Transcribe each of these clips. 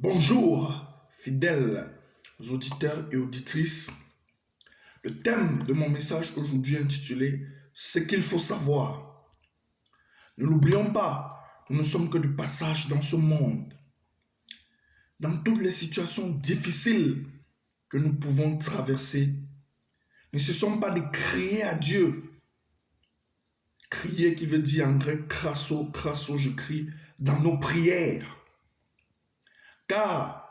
Bonjour, fidèles auditeurs et auditrices. Le thème de mon message aujourd'hui est intitulé « Ce qu'il faut savoir ». Ne l'oublions pas, nous ne sommes que de passage dans ce monde. Dans toutes les situations difficiles que nous pouvons traverser, ne cessons pas de crier à Dieu. Crier qui veut dire en grec crasso, je crie dans nos prières. Car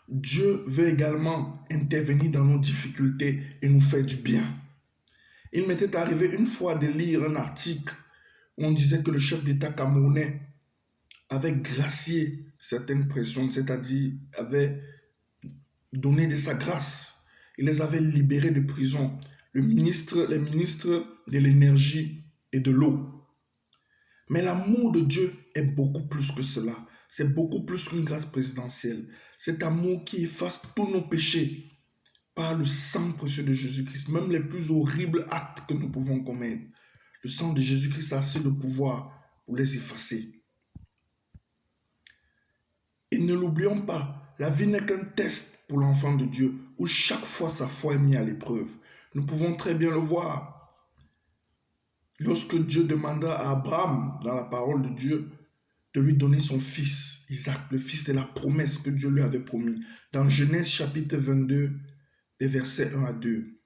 Dieu veut également intervenir dans nos difficultés et nous faire du bien. Il m'était arrivé une fois de lire un article où on disait que le chef d'État camerounais avait gracié certaines personnes, c'est-à-dire avait donné de sa grâce. Il les avait libérés de prison. Les ministres de l'énergie et de l'eau. Mais l'amour de Dieu est beaucoup plus que cela. C'est beaucoup plus qu'une grâce présidentielle. Cet amour qui efface tous nos péchés par le sang précieux de Jésus-Christ, même les plus horribles actes que nous pouvons commettre. Le sang de Jésus-Christ a assez de pouvoir pour les effacer. Et ne l'oublions pas, la vie n'est qu'un test pour l'enfant de Dieu, où chaque fois sa foi est mise à l'épreuve. Nous pouvons très bien le voir. Lorsque Dieu demanda à Abraham, dans la parole de Dieu, de lui donner son fils, Isaac, le fils de la promesse que Dieu lui avait promis, dans Genèse chapitre 22, les versets 1 à 2.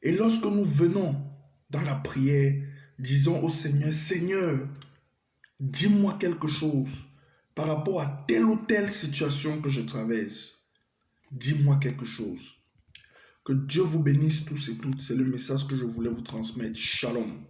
Et lorsque nous venons dans la prière, disons au Seigneur, Seigneur, dis-moi quelque chose par rapport à telle ou telle situation que je traverse. Dis-moi quelque chose. Que Dieu vous bénisse tous et toutes. C'est le message que je voulais vous transmettre. Shalom.